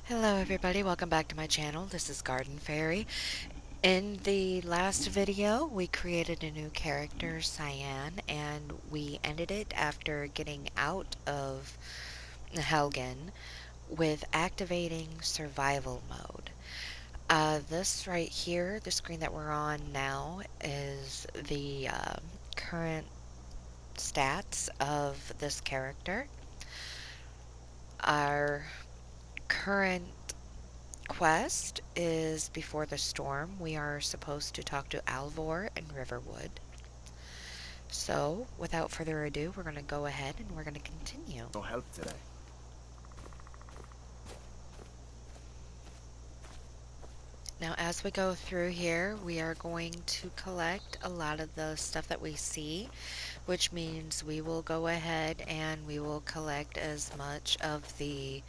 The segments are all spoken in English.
Hello everybody, welcome back to my channel. This is Garden Fairy. In the last video, we created a new character, Cyan, and we ended it after getting out of Helgen with activating survival mode. This right here, the screen that we're on now, is the current stats of this character. Our current quest is before the storm. We are supposed to talk to Alvor and Riverwood. So, without further ado, we're going to go ahead and we're going to continue. No help today. Now, as we go through here, we are going to collect a lot of the stuff that we see, which means we will go ahead and we will collect as much of the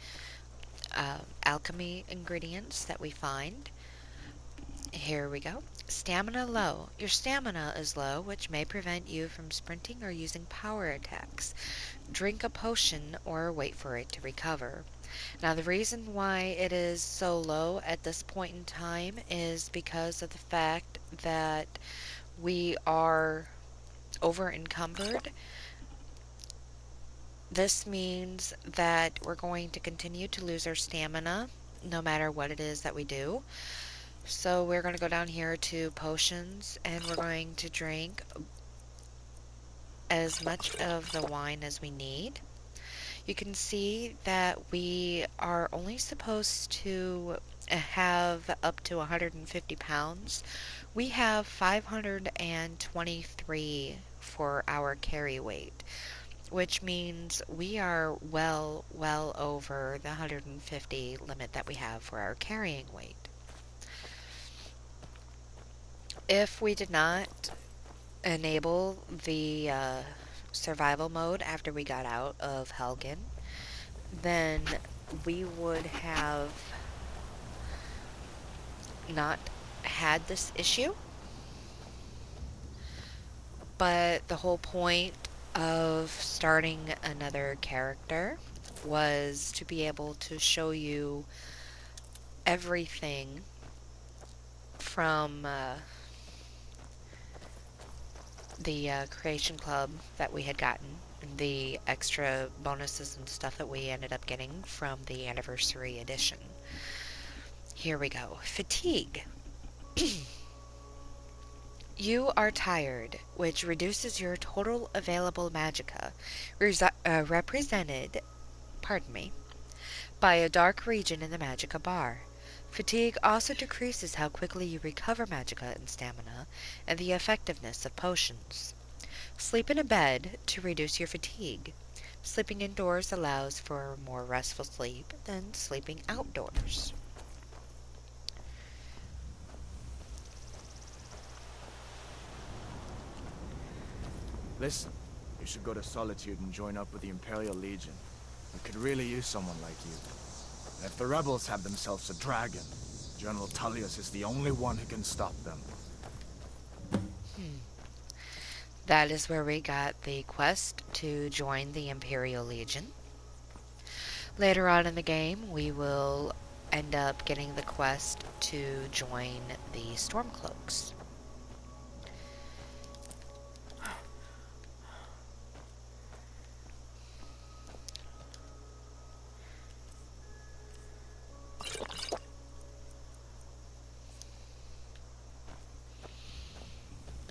alchemy ingredients that we find. Here we go. Stamina low. Your stamina is low, which may prevent you from sprinting or using power attacks. Drink a potion or wait for it to recover. Now, the reason why it is so low at this point in time is because of the fact that we are over encumbered. This means that we're going to continue to lose our stamina no matter what it is that we do. So we're going to go down here to potions and we're going to drink as much of the wine as we need. You can see that we are only supposed to have up to 150 pounds. We have 523 for our carry weight, which means we are well over the 150 limit that we have for our carrying weight. If we did not enable the survival mode after we got out of Helgen, then we would have not had this issue. But the whole point of starting another character was to be able to show you everything from the creation club that we had gotten, the extra bonuses and stuff that we ended up getting from the anniversary edition. Here we go. Fatigue. You are tired, which reduces your total available magicka, represented, by a dark region in the magicka bar. Fatigue also decreases how quickly you recover magicka and stamina, and the effectiveness of potions. Sleep in a bed to reduce your fatigue. Sleeping indoors allows for more restful sleep than sleeping outdoors. Listen, you should go to Solitude and join up with the Imperial Legion. We could really use someone like you. And if the rebels have themselves a dragon, General Tullius is the only one who can stop them. That is where we got the quest to join the Imperial Legion. Later on in the game, we will end up getting the quest to join the Stormcloaks.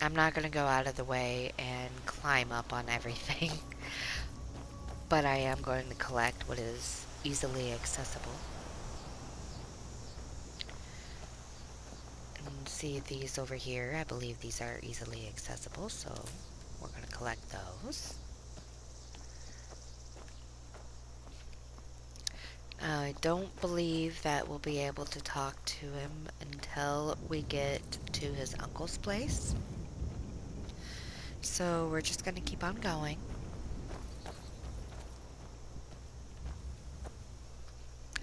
I'm not going to go out of the way and climb up on everything, but I am going to collect what is easily accessible. And see these over here, I believe these are easily accessible, so we're going to collect those. I don't believe that we'll be able to talk to him until we get to his uncle's place. So we're just going to keep on going.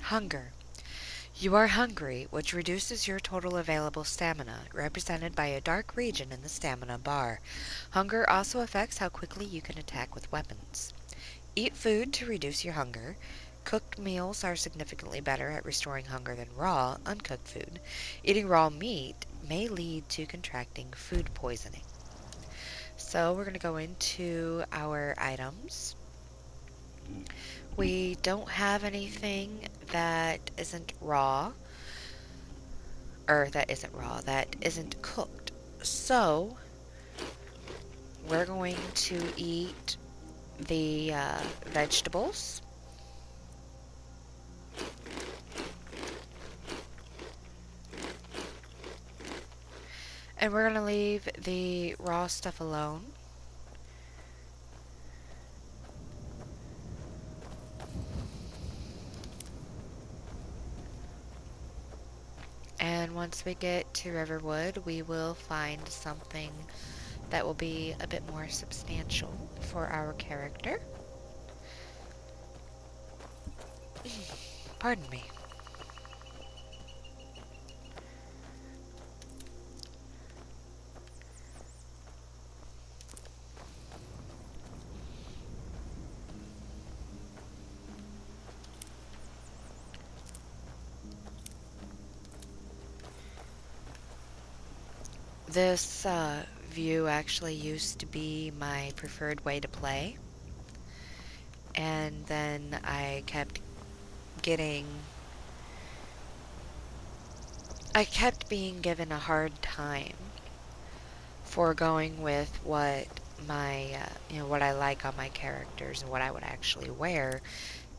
Hunger. You are hungry, which reduces your total available stamina, represented by a dark region in the stamina bar. Hunger also affects how quickly you can attack with weapons. Eat food to reduce your hunger. Cooked meals are significantly better at restoring hunger than raw, uncooked food. Eating raw meat may lead to contracting food poisoning. So we're going to go into our items. We don't have anything that isn't raw, or that isn't cooked. So we're going to eat the vegetables, and we're going to leave the raw stuff alone. And once we get to Riverwood, we will find something that will be a bit more substantial for our character. Pardon me. This view actually used to be my preferred way to play, and then getting I kept being given a hard time for going with what what I like on my characters and what I would actually wear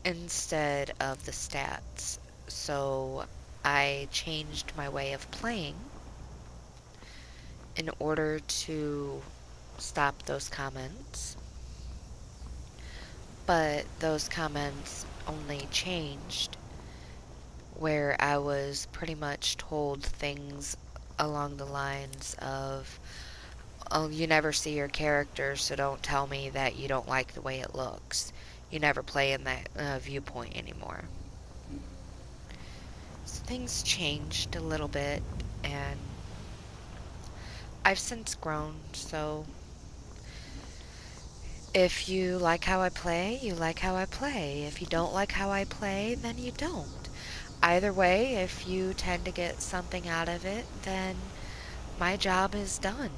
instead of the stats. So I changed my way of playing in order to stop those comments. But those comments only changed where I was pretty much told things along the lines of, "Oh, you never see your character, so don't tell me that you don't like the way it looks. You never play in that viewpoint anymore." So things changed a little bit, and I've since grown, so if you like how I play, you like how I play. If you don't like how I play, then you don't. Either way, if you tend to get something out of it, then my job is done.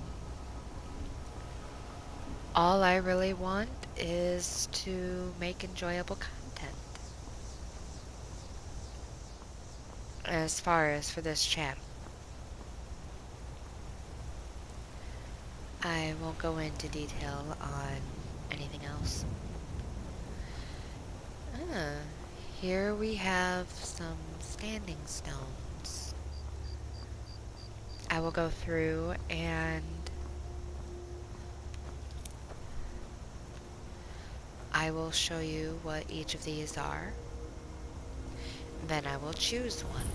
All I really want is to make enjoyable content. As far as for this channel, I won't go into detail on anything else. Ah, here we have some standing stones. I will go through and I will show you what each of these are. Then I will choose one.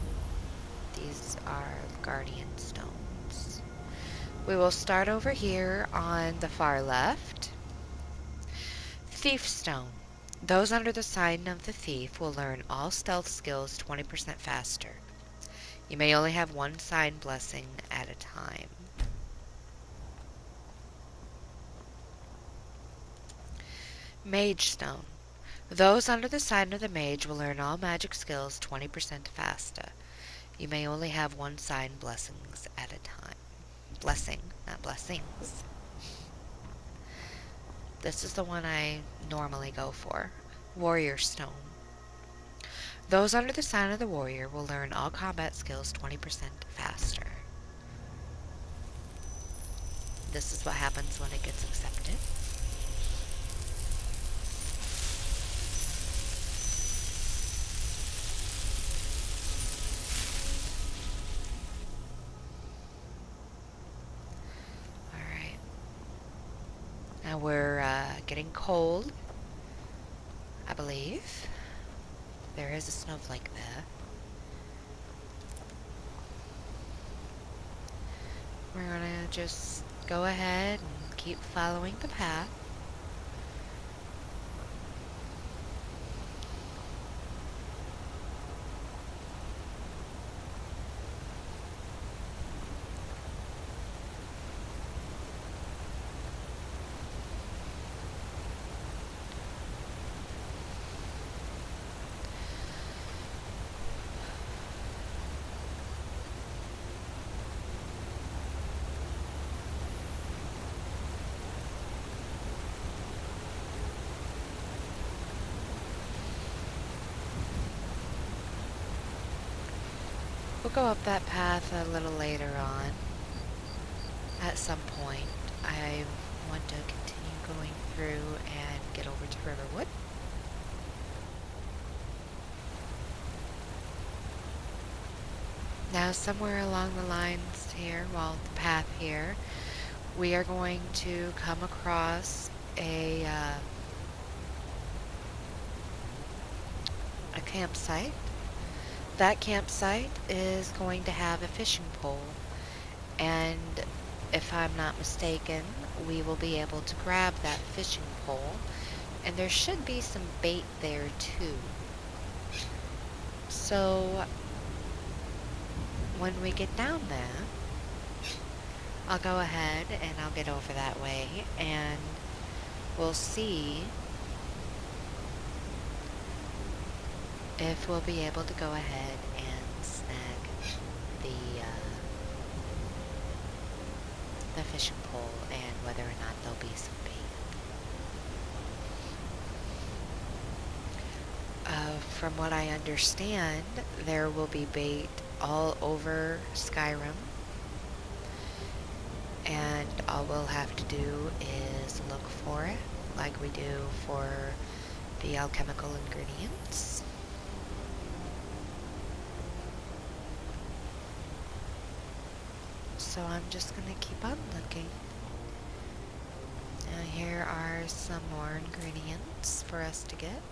These are guardian stones. We will start over here on the far left. Thief stone. Those under the sign of the thief will learn all stealth skills 20% faster. You may only have one sign blessing at a time. Mage stone. Those under the sign of the mage will learn all magic skills 20% faster. You may only have one sign blessings at a time. Blessing, not blessings. This is the one I normally go for. Warrior stone. Those under the sign of the warrior will learn all combat skills 20% faster. This is what happens when it gets accepted. Alright. Now we're getting cold, I believe. There is a snowflake there. We're gonna just go ahead and keep following the path. We'll go up that path a little later on. At some point, I want to continue going through and get over to Riverwood. Now, somewhere along the lines here, well, the path here, we are going to come across a campsite. That campsite is going to have a fishing pole, and if I'm not mistaken, we will be able to grab that fishing pole, and there should be some bait there too. So when we get down there, I'll go ahead and I'll get over that way, and we'll see if we'll be able to go ahead and snag the fishing pole and whether or not there'll be some bait. From what I understand, there will be bait all over Skyrim, and all we'll have to do is look for it like we do for the alchemical ingredients. So I'm just going to keep on looking. Now here are some more ingredients for us to get.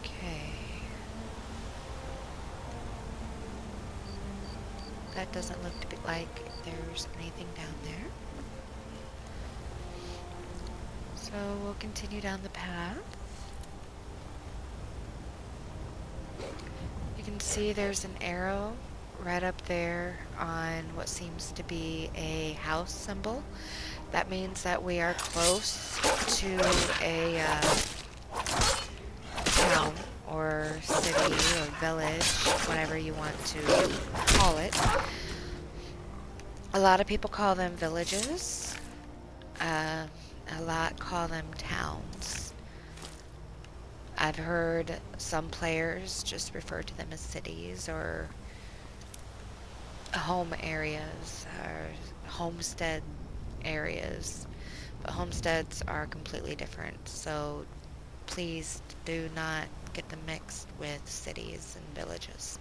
Okay. That doesn't look to be like there's anything down there. So we'll continue down the path. You can see there's an arrow right up there on what seems to be a house symbol. That means that we are close to a town or city or village, whatever you want to call it. A lot of people call them villages. A lot call them towns. I've heard some players just refer to them as cities or home areas or homestead areas. But homesteads are completely different, so please do not get them mixed with cities and villages.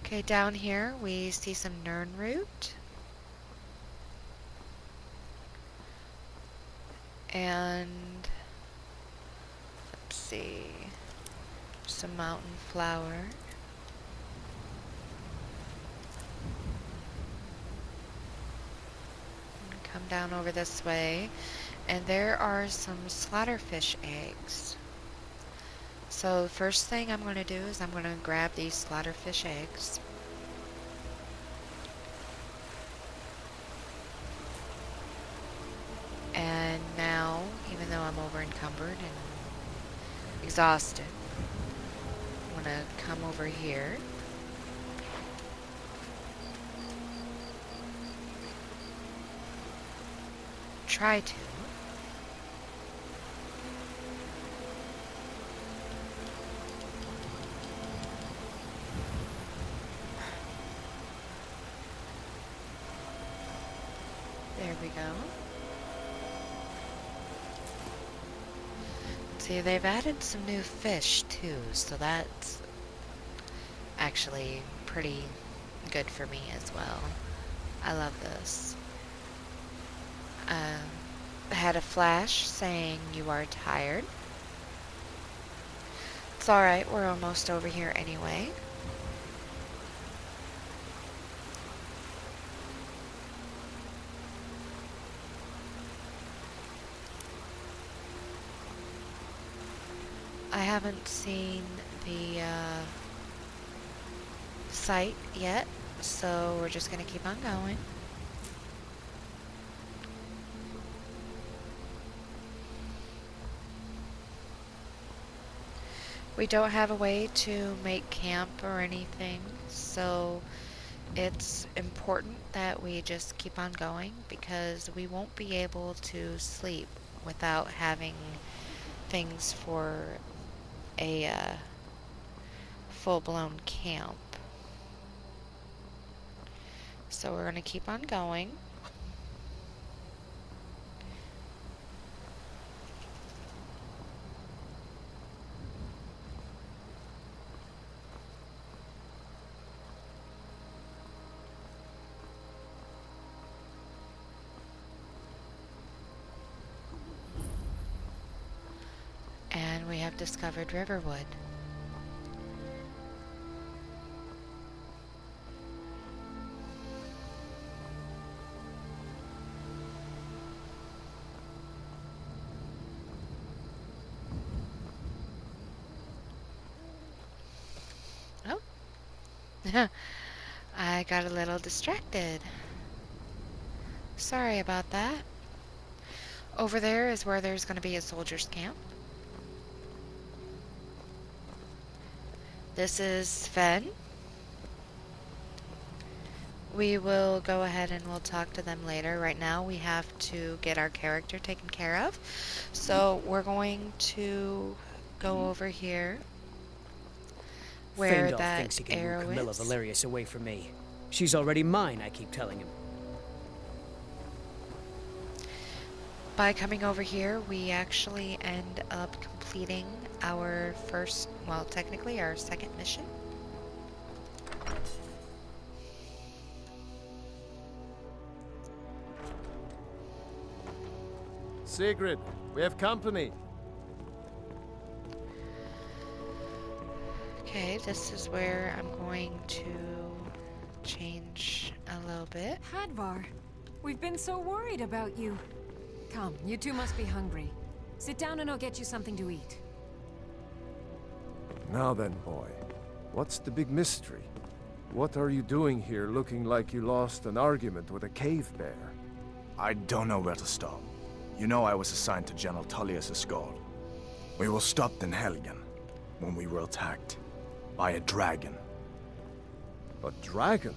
Okay, down here we see some Nirnroot. And let's see, some mountain flower. Come down over this way, and there are some slaughterfish eggs. So first thing I'm going to do is I'm going to grab these slaughterfish eggs. And now, even though I'm over encumbered and exhausted, I'm going to come over here. Try to. There we go. See, they've added some new fish too, so that's actually pretty good for me as well. I love this. I had a flash saying you are tired. It's alright, we're almost over here anyway. I haven't seen the site yet, so we're just gonna keep on going. We don't have a way to make camp or anything, so it's important that we just keep on going because we won't be able to sleep without having things for a full-blown camp. So we're going to keep on going. And we have discovered Riverwood. Oh, I got a little distracted. Sorry about that. Over there is where there's going to be a soldier's camp. This is Sven. We will go ahead and we'll talk to them later. Right now we have to get our character taken care of. So we're going to go over here where Fendel that thinks he can arrow move Camilla is. Valerius away from me. She's already mine, I keep telling him. By coming over here, we actually end up completing our first, well, technically our second mission. Sigrid, we have company. Okay, this is where I'm going to change a little bit. Hadvar, we've been so worried about you. Come, you two must be hungry. Sit down and I'll get you something to eat. Now then, boy. What's the big mystery? What are you doing here looking like you lost an argument with a cave bear? I don't know where to start. You know I was assigned to General Tullius' escort. We were stopped in Helgen when we were attacked by a dragon. A dragon?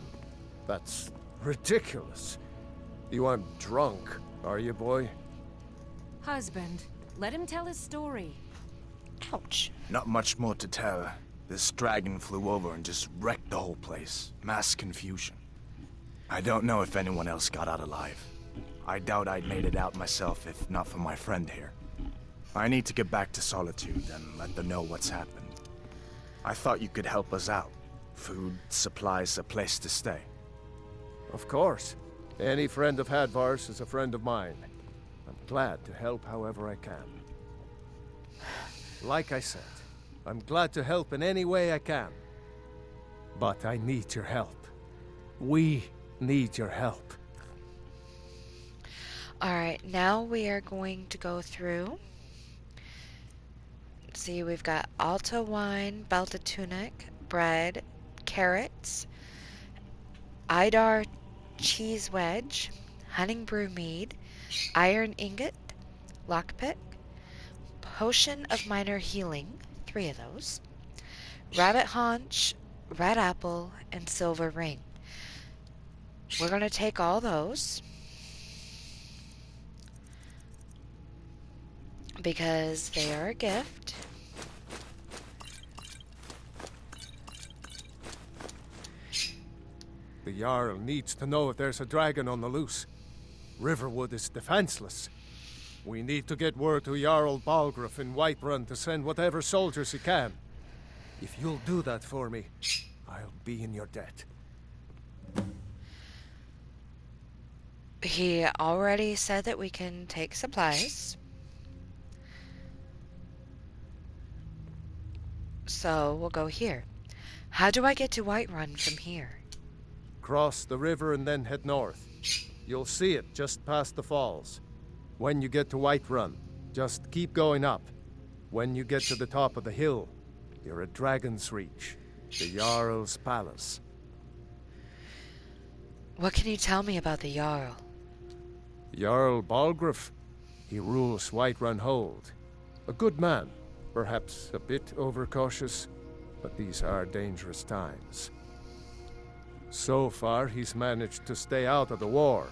That's ridiculous. You aren't drunk, are you, boy? Husband, let him tell his story. Ouch. Not much more to tell. This dragon flew over and just wrecked the whole place. Mass confusion. I don't know if anyone else got out alive. I doubt I'd made it out myself if not for my friend here. I need to get back to Solitude and let them know what's happened. I thought you could help us out. Food, supplies, a place to stay. Of course. Any friend of Hadvar's is a friend of mine. I'm glad to help however I can. Like I said, I'm glad to help in any way I can. But I need your help. We need your help. Alright, now we are going to go through. See, we've got Alta wine, belted tunic, bread, carrots, Idar cheese wedge, hunting brew mead, iron ingot, lockpick, potion of minor healing, 3 of those, rabbit haunch, red apple, and silver ring. We're going to take all those because they are a gift. The Jarl needs to know if there's a dragon on the loose. Riverwood is defenseless. We need to get word to Jarl Balgruuf in Whiterun to send whatever soldiers he can. If you'll do that for me, I'll be in your debt. He already said that we can take supplies. So we'll go here. How do I get to Whiterun from here? Cross the river and then head north. You'll see it just past the falls. When you get to Whiterun, just keep going up. When you get to the top of the hill, you're at Dragon's Reach, the Jarl's palace. What can you tell me about the Jarl? Jarl Balgruuf. He rules Whiterun Hold. A good man, perhaps a bit overcautious, but these are dangerous times. So far, he's managed to stay out of the war.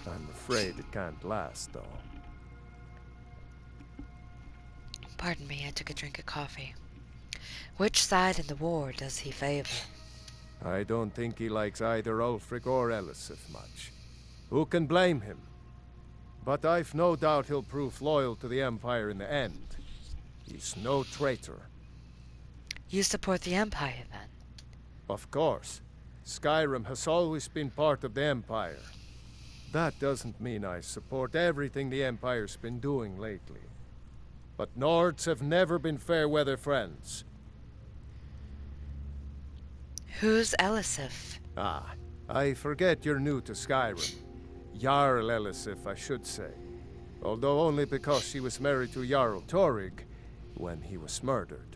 I'm afraid it can't last, though. Pardon me, I took a drink of coffee. Which side in the war does he favor? I don't think he likes either Ulfric or Elisif much. Who can blame him? But I've no doubt he'll prove loyal to the Empire in the end. He's no traitor. You support the Empire, then? Of course. Skyrim has always been part of the Empire. That doesn't mean I support everything the Empire's been doing lately. But Nords have never been fair-weather friends. Who's Elisif? Ah, I forget you're new to Skyrim. Jarl Elisif, I should say. Although only because she was married to Jarl Torygg when he was murdered.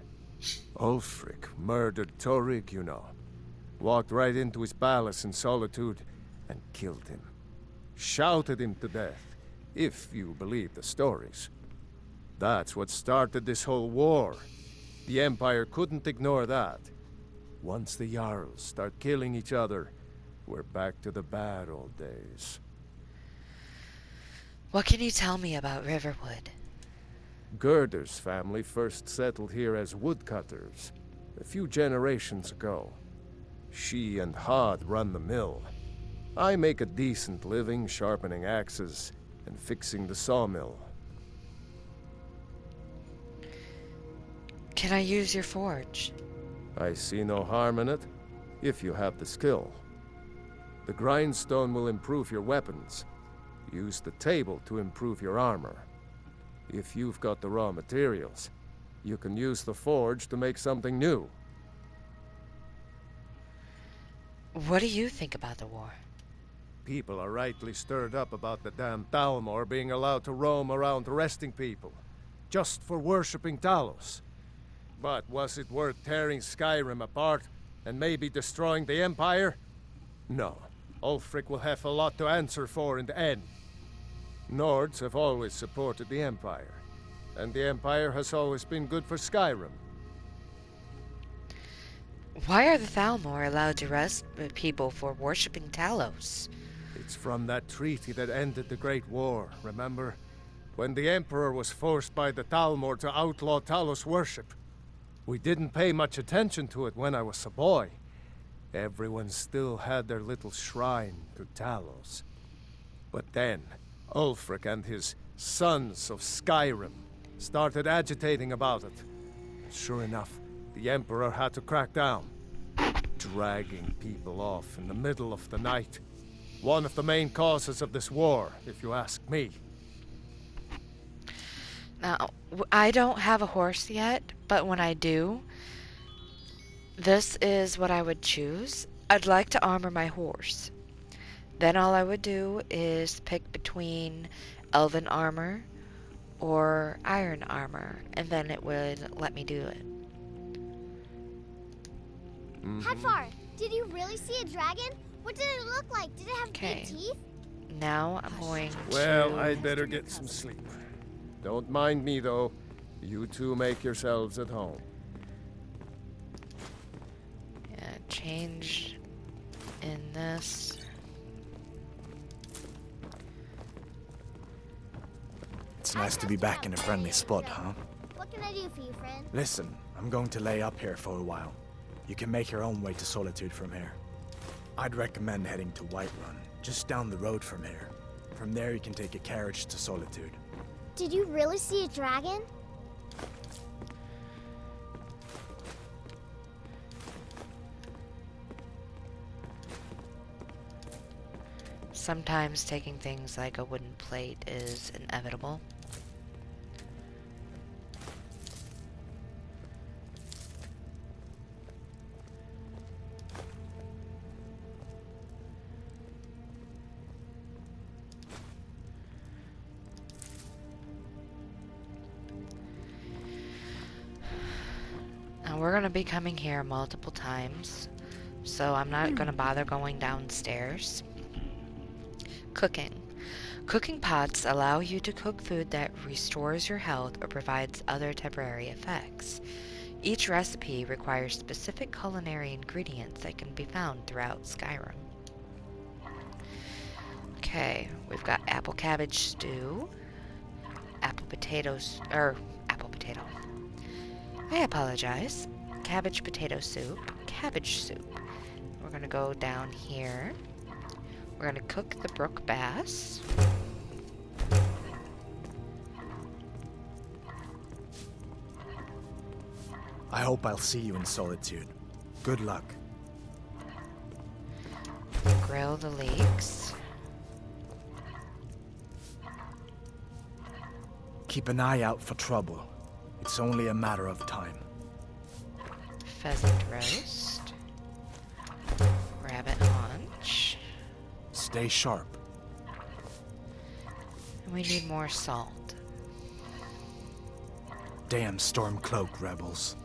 Ulfric murdered Torygg, you know. Walked right into his palace in Solitude and killed him. Shouted him to death, if you believe the stories. That's what started this whole war. The Empire couldn't ignore that. Once the Jarls start killing each other, we're back to the bad old days. What can you tell me about Riverwood? Gerder's family first settled here as woodcutters, a few generations ago. She and Hod run the mill. I make a decent living sharpening axes and fixing the sawmill. Can I use your forge? I see no harm in it, if you have the skill. The grindstone will improve your weapons. Use the table to improve your armor. If you've got the raw materials, you can use the forge to make something new. What do you think about the war? People are rightly stirred up about the damn Thalmor being allowed to roam around arresting people, just for worshipping Talos. But was it worth tearing Skyrim apart and maybe destroying the Empire? No. Ulfric will have a lot to answer for in the end. Nords have always supported the Empire, and the Empire has always been good for Skyrim. Why are the Thalmor allowed to arrest people for worshipping Talos? It's from that treaty that ended the Great War, remember? When the Emperor was forced by the Thalmor to outlaw Talos worship. We didn't pay much attention to it when I was a boy. Everyone still had their little shrine to Talos. But then, Ulfric and his Sons of Skyrim started agitating about it. Sure enough, the Emperor had to crack down. Dragging people off in the middle of the night. One of the main causes of this war, if you ask me. Now, I don't have a horse yet, but when I do, this is what I would choose. I'd like to armor my horse. Then all I would do is pick between elven armor or iron armor, and then it would let me do it. Hadvar, did you really see a dragon? What did it look like? Did it have Okay. big teeth? Now I'm going Well, to... I'd better get some sleep. Don't mind me, though. You two make yourselves at home. change in this. It's nice to be back in a friendly spot, huh? What can I do for you, friend? Listen, I'm going to lay up here for a while. You can make your own way to Solitude from here. I'd recommend heading to Whiterun, just down the road from here. From there you can take a carriage to Solitude. Did you really see a dragon? Sometimes taking things like a wooden plate is inevitable. We're going to be coming here multiple times, so I'm not going to bother going downstairs. Cooking. Cooking pots allow you to cook food that restores your health or provides other temporary effects. Each recipe requires specific culinary ingredients that can be found throughout Skyrim. Okay, we've got apple cabbage stew, apple potatoes, apple potato. I apologize. Cabbage potato soup, cabbage soup. We're gonna go down here. We're gonna cook the brook bass. I hope I'll see you in Solitude. Good luck. Grill the leeks. Keep an eye out for trouble. It's only a matter of time. Pheasant roast. Rabbit haunch. Stay sharp. And we need more salt. Damn Stormcloak rebels.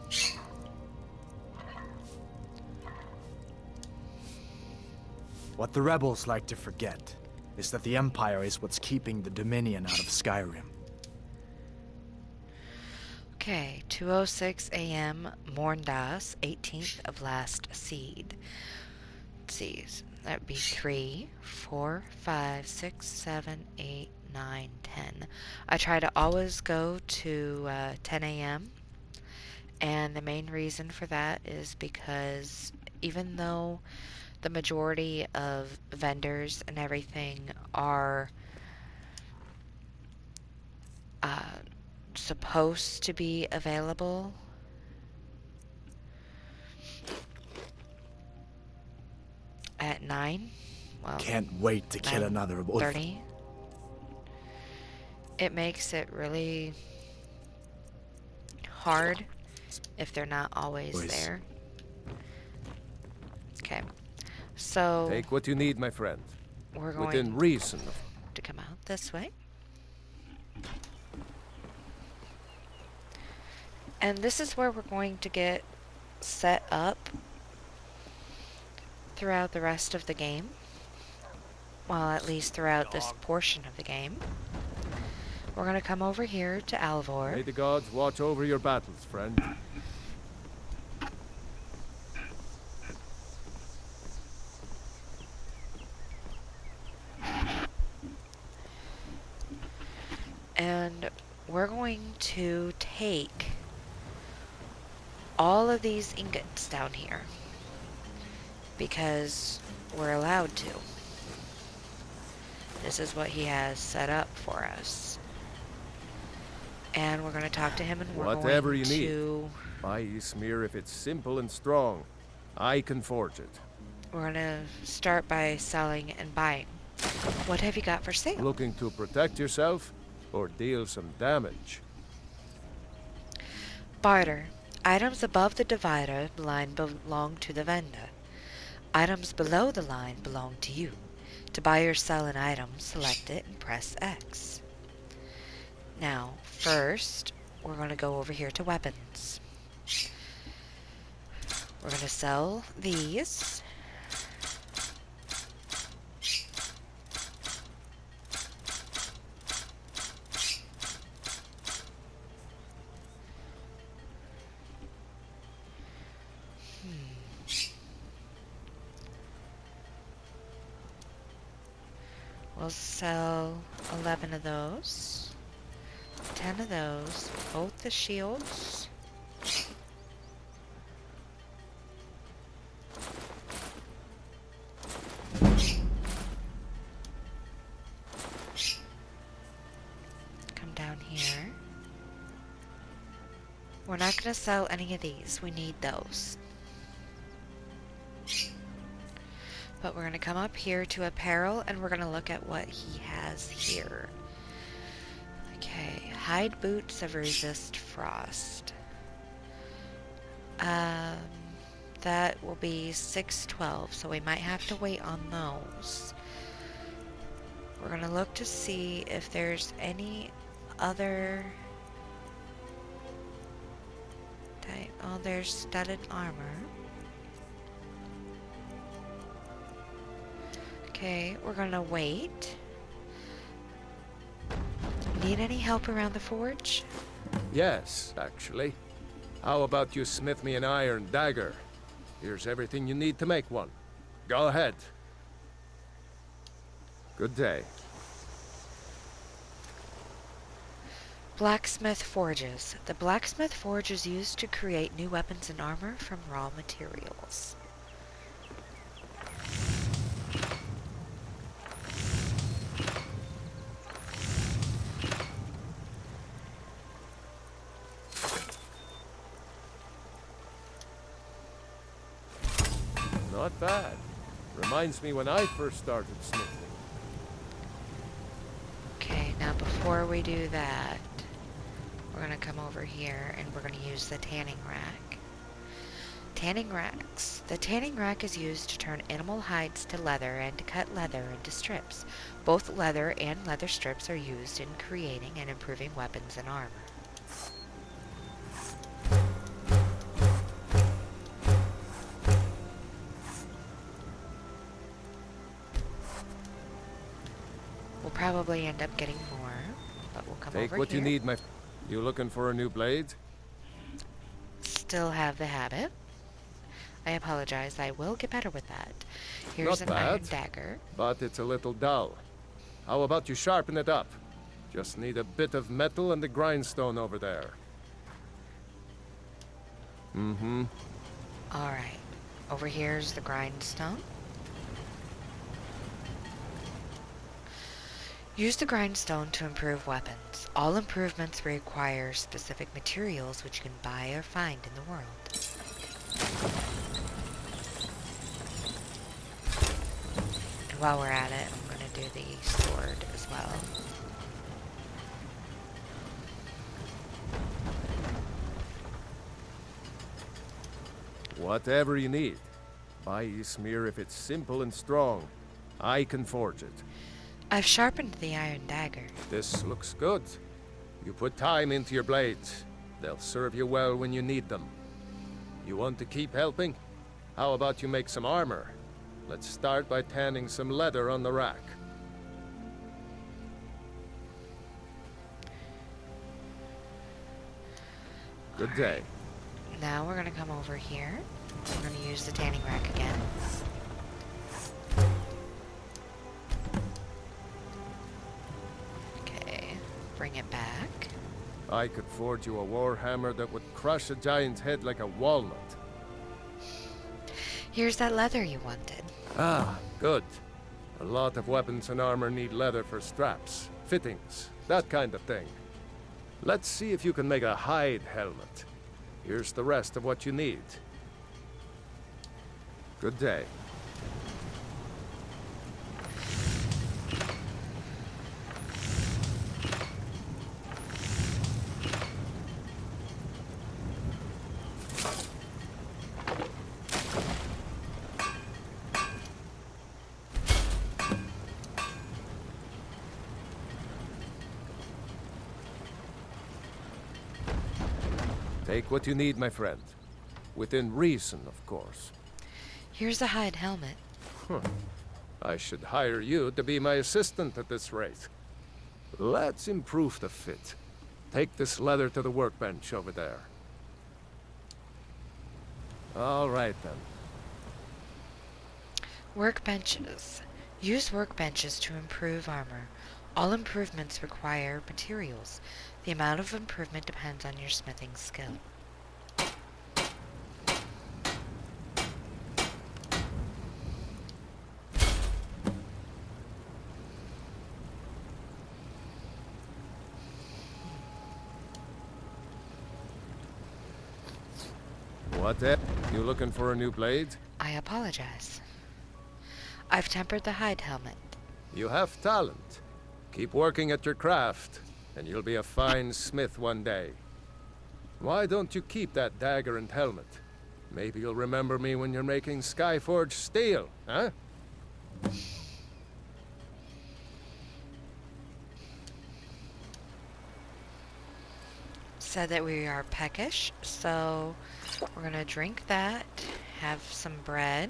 What the rebels like to forget is that the Empire is what's keeping the Dominion out of Skyrim. Okay, 2:06 a.m. Morndas, 18th of last seed. Let's see, that'd be 3, 4, 5, 6, 7, 8, 9, 10. I try to always go to 10 a.m. And the main reason for that is because even though the majority of vendors and everything are supposed to be available, at 9, well, Can't wait to kill another wolf. 30, it makes it really hard if they're not always there. Okay, so Take what you need, my friend. we're going Within reason. to come out this way. And this is where we're going to get set up throughout the rest of the game. Well, at least throughout this portion of the game. We're going to come over here to May Alvor. the gods watch over your battles, friend. And we're going to take all of these ingots down here. Because we're allowed to. This is what he has set up for us. And we're going to talk to him and we're Whatever going you need. to... Buy Ysmir if it's simple and strong. I can forge it. We're going to start by selling and buying. What have you got for sale? Looking to protect yourself or deal some damage? Barter. Items above the divider line belong to the vendor. Items below the line belong to you. To buy or sell an item, select it and press X. Now, first, we're going to go over here to weapons. We're going to sell these. We'll sell 11 of those, 10 of those, both the shields. Come down here. We're not going to sell any of these. We need those. But we're going to come up here to apparel and we're going to look at what he has here. Okay, hide boots of resist frost. That will be 612, so we might have to wait on those. We're going to look to see if there's any other type. Oh, there's studded armor. Okay, we're gonna wait. Need any help around the forge? Yes, actually. How about you smith me an iron dagger? Here's everything you need to make one. Go ahead. Good day. Blacksmith forges. The blacksmith forge is used to create new weapons and armor from raw materials. Not bad. Reminds me when I first started smithing. Okay, now before we do that, we're gonna come over here and we're gonna use the tanning rack. Tanning racks. The tanning rack is used to turn animal hides to leather and to cut leather into strips. Both leather and leather strips are used in creating and improving weapons and armor. We'll probably end up getting more, but we'll come over here. Take what you need, my... You looking for a new blade? Still have the habit. I apologize, I will get better with that. Here's Not an iron bad, dagger. but it's a little dull. How about you sharpen it up? Just need a bit of metal and the grindstone over there. Mm-hmm. Alright, over here's the grindstone. Use the grindstone to improve weapons. All improvements require specific materials which you can buy or find in the world. And while we're at it, I'm going to do the sword as well. Whatever you need. Buy Ismir if it's simple and strong. I can forge it. I've sharpened the iron dagger. This looks good. You put time into your blades. They'll serve you well when you need them. You want to keep helping? How about you make some armor? Let's start by tanning some leather on the rack. Good day. Now we're going to come over here. We're going to use the tanning rack again. Okay, bring it back. I could forge you a warhammer that would crush a giant's head like a walnut. Here's that leather you wanted. Ah, good. A lot of weapons and armor need leather for straps, fittings, that kind of thing. Let's see if you can make a hide helmet. Here's the rest of what you need. Good day. Take what you need, my friend. Within reason, of course. Here's a hide helmet. I should hire you to be my assistant at this rate. Let's improve the fit. Take this leather to the workbench over there. All right, then. Workbenches. Use workbenches to improve armor. All improvements require materials. The amount of improvement depends on your smithing skill. What the? You looking for a new blade? I apologize. I've tempered the hide helmet. You have talent. Keep working at your craft, and you'll be a fine smith one day. Why don't you keep that dagger and helmet? Maybe you'll remember me when you're making Skyforged steel, huh? said that we are peckish, so we're gonna drink that, have some bread,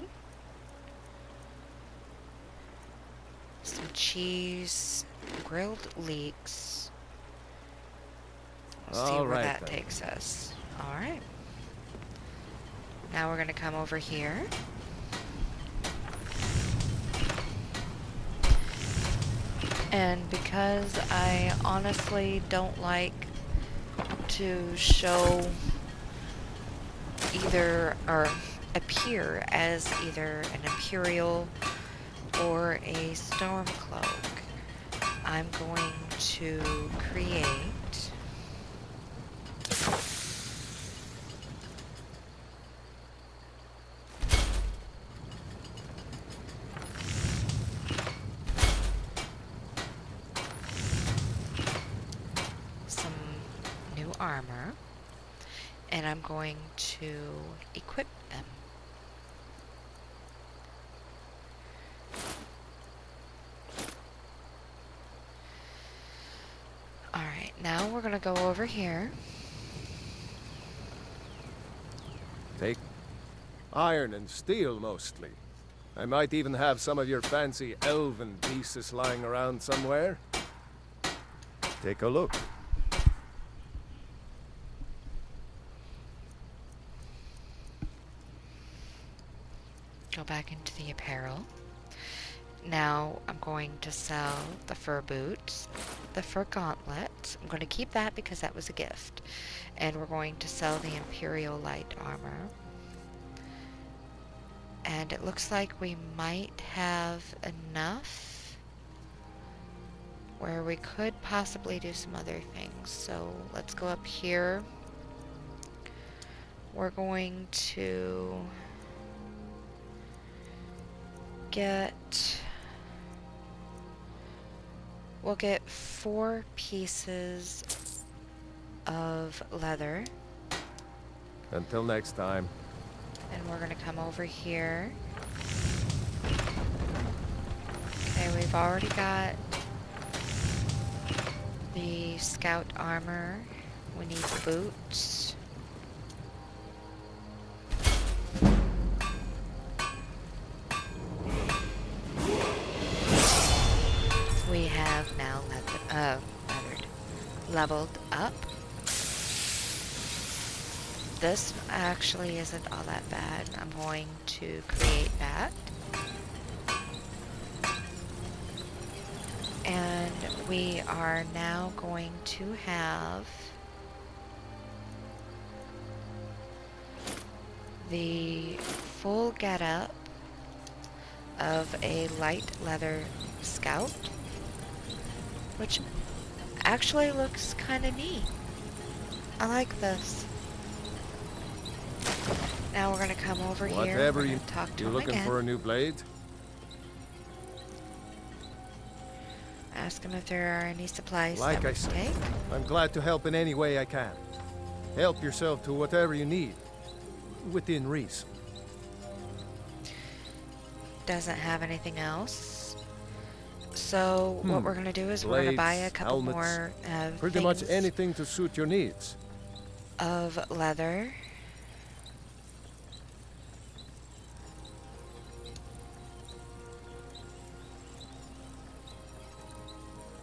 some cheese, grilled leeks. We'll see All where right, that then. takes us. Alright. Now we're gonna come over here. And because I honestly don't like to show either or appear as either an Imperial or a Stormcloak, I'm going to create some new armor, and I'm going to equip them. Alright, now we're gonna go over here. Take iron and steel, mostly. I might even have some of your fancy elven pieces lying around somewhere. Take a look. Go back into the apparel. Now I'm going to sell the fur boots, the fur gauntlet. I'm going to keep that because that was a gift. And we're going to sell the Imperial light armor. And it looks like we might have enough where we could possibly do some other things. So let's go up here. We're going to we'll get 4 pieces of leather. Until next time. And we're gonna come over here. Okay, we've already got the scout armor. We need boots. We have now leveled up. This actually isn't all that bad. I'm going to create that. And we are now going to have the full getup of a light leather scout, which actually looks kind of neat. I like this. Now we're gonna come over here. Whatever We're you gonna talk to you him looking again. for a new blade? Ask him if there are any supplies Like that I we said, take. I'm glad to help in any way I can. Help yourself to whatever you need, within reason. Doesn't have anything else. So what we're gonna do is we're gonna buy a Blades, couple helmets, more pretty much things anything to suit your needs. of leather.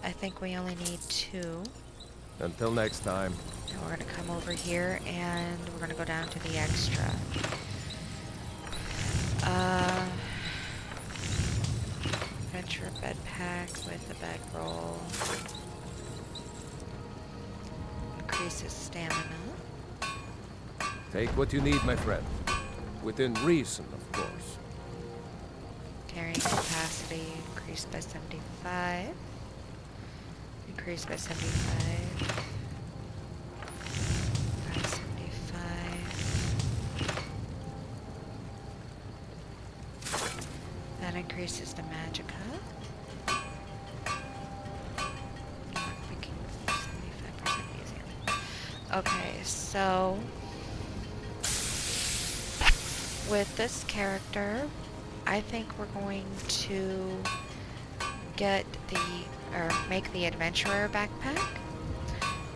I think we only need 2. Until next time. And we're gonna come over here and we're gonna go down to the extra. Adventure bed pack with a bedroll. Increases stamina. Take what you need, my friend. Within reason, of course. Carrying capacity increased by 75. Increased by 75. By 75. That increases the magicka. Making 75% easier. Okay, so with this character, I think we're going to get make the adventurer backpack.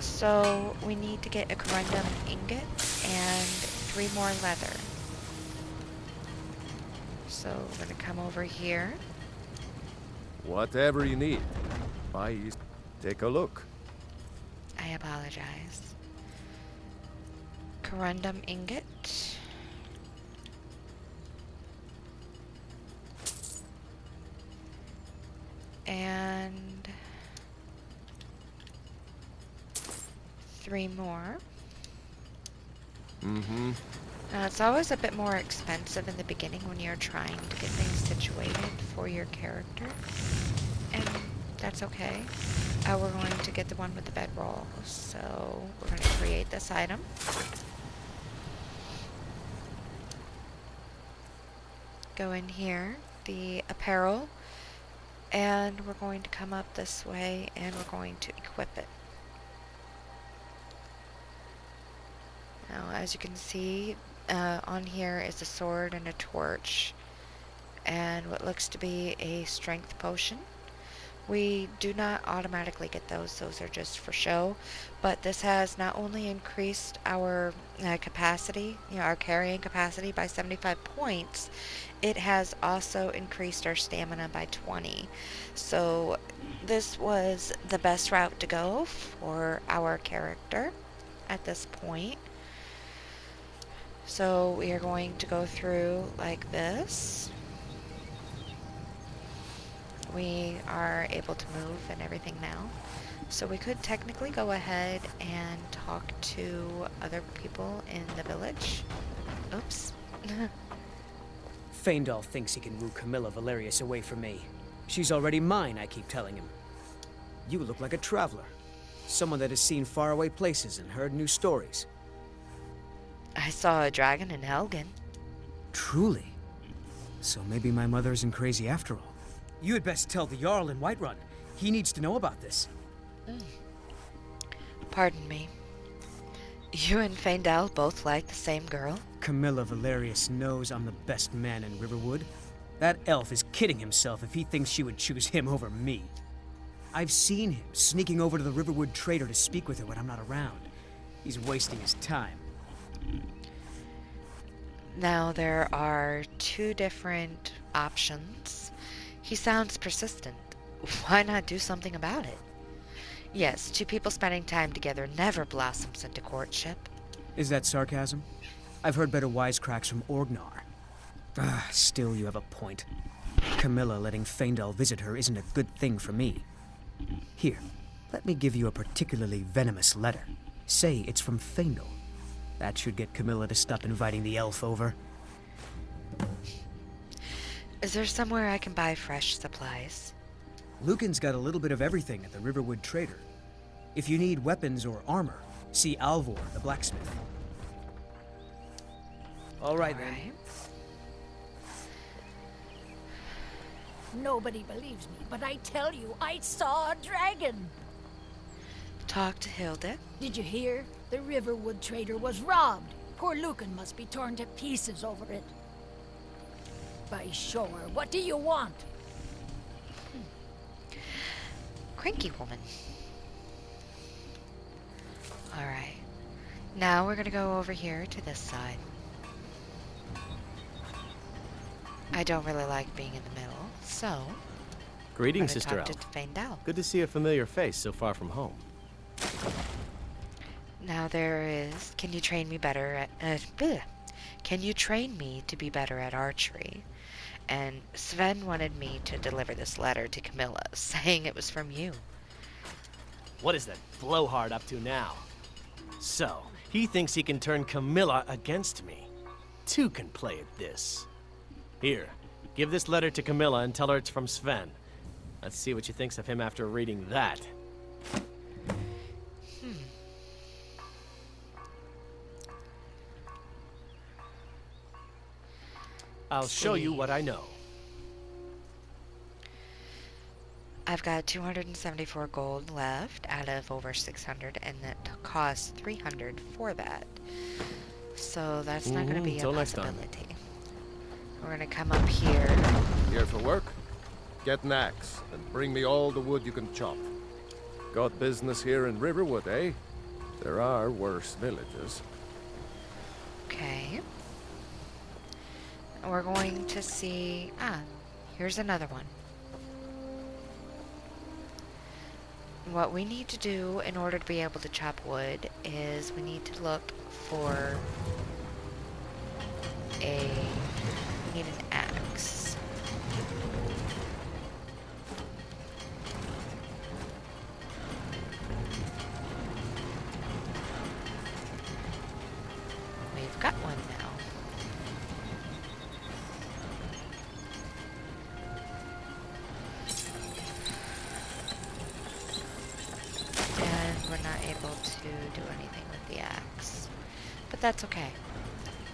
So we need to get a corundum ingot and 3 more leather. So we're gonna come over here. Whatever you need. Please, take a look. I apologize. Corundum ingot. And 3 more. Mm-hmm. Now, it's always a bit more expensive in the beginning when you're trying to get things situated for your character. And that's okay. We're going to get the one with the bedroll. So we're going to create this item. Go in here, the apparel, and we're going to come up this way and we're going to equip it. Now, as you can see, on here is a sword and a torch, and what looks to be a strength potion. We do not automatically get those are just for show, but this has not only increased our capacity, our carrying capacity by 75 points, it has also increased our stamina by 20. So this was the best route to go for our character at this point. So we are going to go through like this. We are able to move and everything now. So we could technically go ahead and talk to other people in the village. Oops. Faendal thinks he can woo Camilla Valerius away from me. She's already mine, I keep telling him. You look like a traveler. Someone that has seen faraway places and heard new stories. I saw a dragon in Helgen. Truly? So maybe my mother isn't crazy after all. You had best tell the Jarl in Whiterun. He needs to know about this. Pardon me. You and Faendal both like the same girl? Camilla Valerius knows I'm the best man in Riverwood. That elf is kidding himself if he thinks she would choose him over me. I've seen him sneaking over to the Riverwood trader to speak with her when I'm not around. He's wasting his time. Now there are 2 different options. He sounds persistent. Why not do something about it? Yes, 2 people spending time together never blossoms into courtship. Is that sarcasm? I've heard better wisecracks from Orgnar. Still, you have a point. Camilla letting Faendal visit her isn't a good thing for me. Here, let me give you a particularly venomous letter. Say it's from Faendal. That should get Camilla to stop inviting the elf over. Is there somewhere I can buy fresh supplies? Lucan's got a little bit of everything at the Riverwood Trader. If you need weapons or armor, see Alvor, the blacksmith. All right, then. Nobody believes me, but I tell you, I saw a dragon! Talk to Hilda. Did you hear? The Riverwood trader was robbed. Poor Lucan must be torn to pieces over it. By sure, what do you want? Cranky woman. Alright. Now we're gonna go over here to this side. I don't really like being in the middle, so... Greetings, I'm Sister gonna Elf. talk to Faendal. Good to see a familiar face so far from home. Now there is... Can you train me better at... Can you train me to be better at archery? And Sven wanted me to deliver this letter to Camilla, saying it was from you. What is that blowhard up to now? So, he thinks he can turn Camilla against me. 2 can play at this. Here, give this letter to Camilla and tell her it's from Sven. Let's see what she thinks of him after reading that. I'll show you what I know. I've got 274 gold left out of over 600, and that costs 300 for that. So that's not going to be a Till next time. possibility. We're going to come up here. Here for work? Get an axe and bring me all the wood you can chop. Got business here in Riverwood, eh? There are worse villages. Okay. We're going to see... Ah, here's another one. What we need to do in order to be able to chop wood is we need to look for we need an axe. We've got one now. And we're not able to do anything with the axe. But that's okay.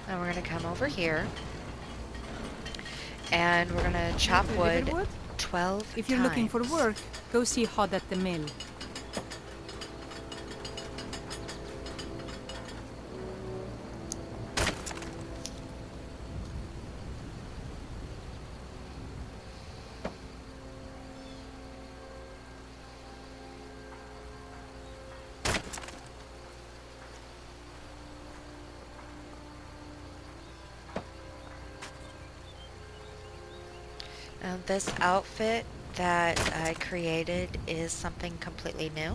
Now we're going to come over here. And we're going to chop To wood Riverwood? 12 If you're looking for times. work, go see Hod at the mill. This outfit that I created is something completely new.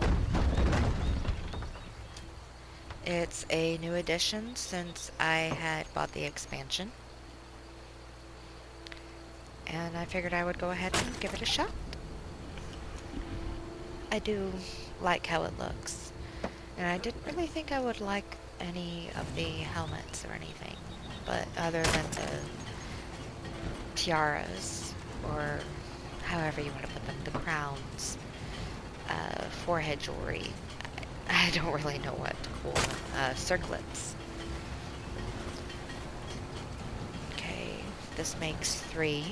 It's a new addition since I had bought the expansion. And I figured I would go ahead and give it a shot. I do like how it looks. And I didn't really think I would like any of the helmets or anything. But other than the tiaras, or however you want to put them, the crowns, forehead jewelry, I don't really know what to call them, circlets. Okay, this makes 3.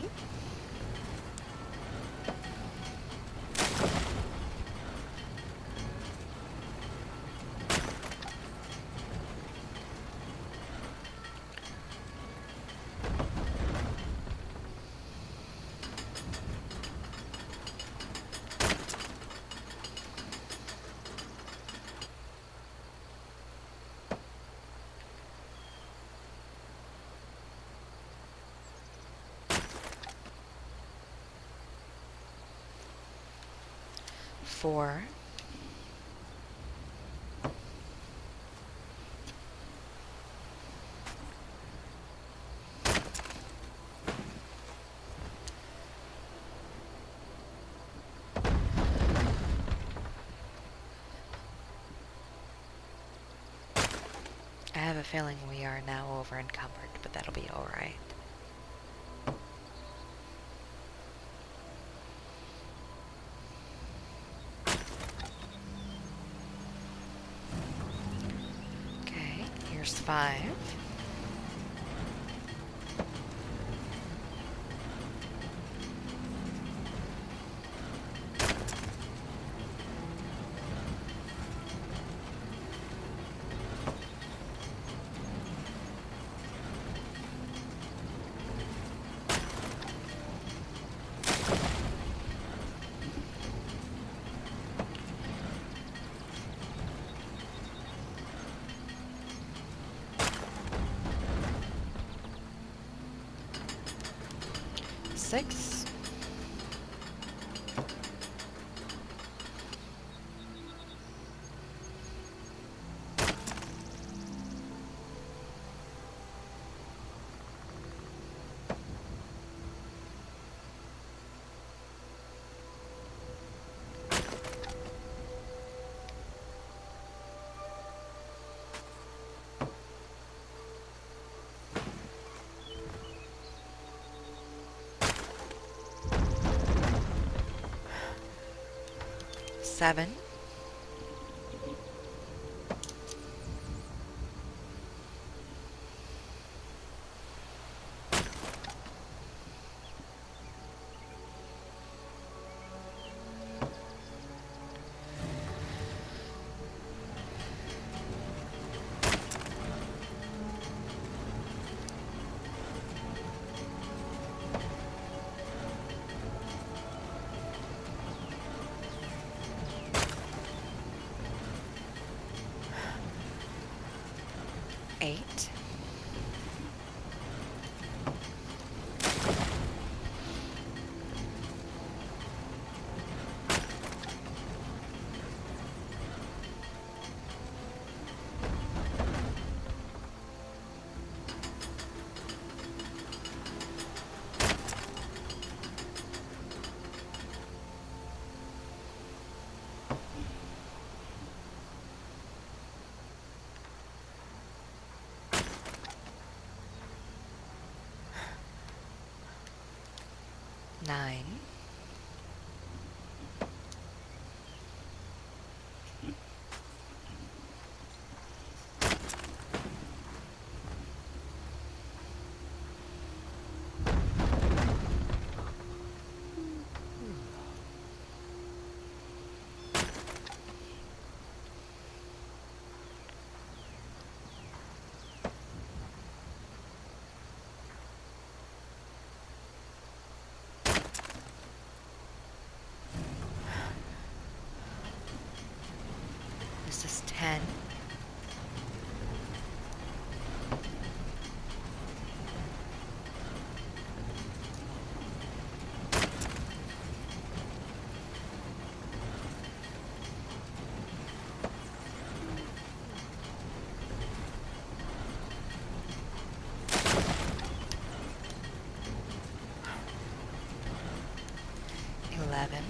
Four. I have a feeling we are now over encumbered, but that'll be alright. Okay, here's 5. Six. Seven. 9. This is 10. Eleven.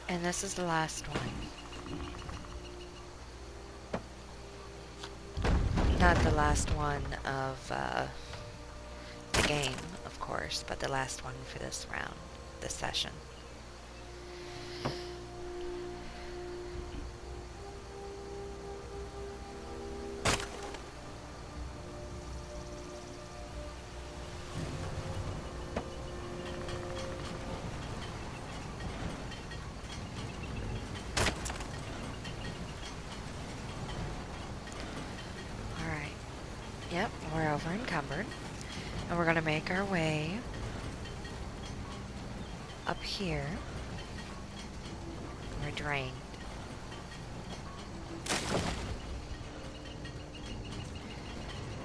And this is the last one. Not the last one of the game, of course, but the last one for this round, this session. Yep, we're over encumbered. And we're going to make our way up here. We're drained.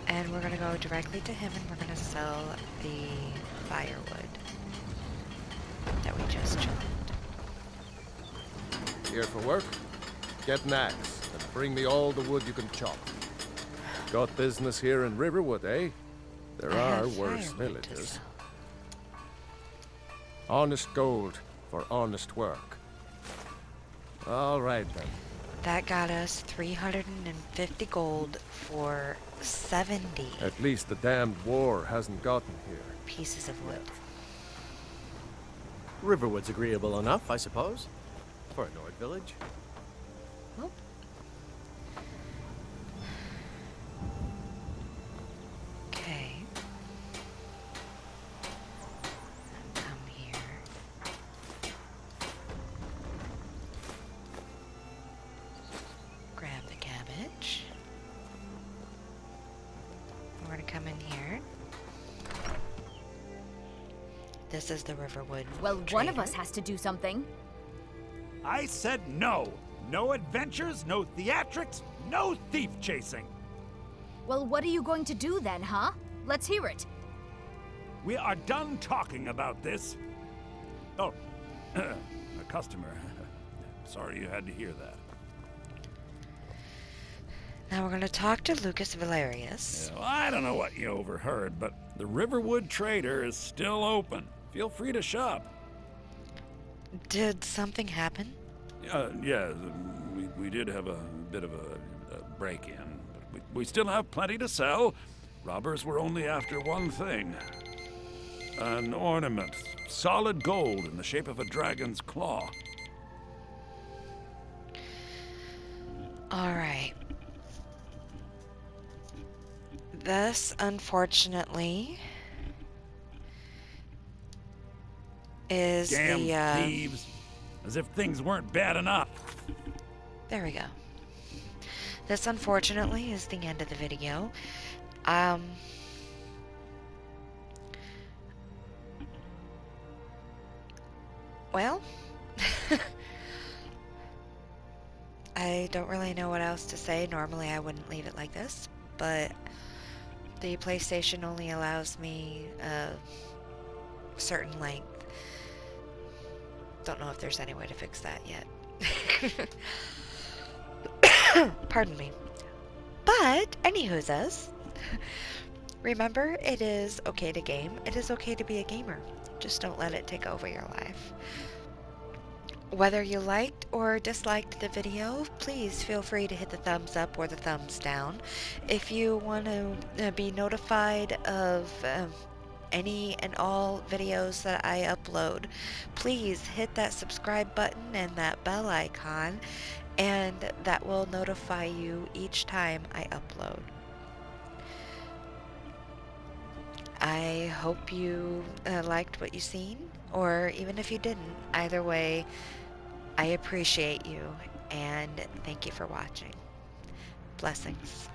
And we're going to go directly to him and we're going to sell the firewood that we just chopped. Here for work? Get an axe and bring me all the wood you can chop. Got business here in Riverwood, eh? There are worse villages. Honest gold for honest work. All right, then. That got us 350 gold for 70 At least the damned war hasn't gotten here. pieces of wood. Riverwood's agreeable enough, I suppose, for a Nord village. Whoop. Okay. Come here. Grab the cabbage. We're gonna come in here. This is the Riverwood. Well, one of trader. us has to do something. I said no. No adventures, no theatrics, no thief chasing. Well, what are you going to do then, huh? Let's hear it. We are done talking about this. Oh, a customer. Sorry you had to hear that. Now we're going to talk to Lucas Valerius. Well, I don't know what you overheard, but the Riverwood Trader is still open. Feel free to shop. Did something happen? Yeah, we did have a bit of a break-in, but we still have plenty to sell. Robbers were only after one thing. An ornament, solid gold in the shape of a dragon's claw. All right. This, unfortunately, is Damn thieves. As if things weren't bad enough. There we go. This, unfortunately, is the end of the video. Well, I don't really know what else to say. Normally, I wouldn't leave it like this, but The PlayStation only allows me a certain length. Don't know if there's any way to fix that yet. Pardon me. But, anywhoozas, remember, it is okay to game. It is okay to be a gamer. Just don't let it take over your life. Whether you liked or disliked the video, please feel free to hit the thumbs up or the thumbs down. If you want to be notified of any and all videos that I upload, please hit that subscribe button and that bell icon, and that will notify you each time I upload. I hope you liked what you seen, or even if you didn't, either way, I appreciate you, and thank you for watching. Blessings.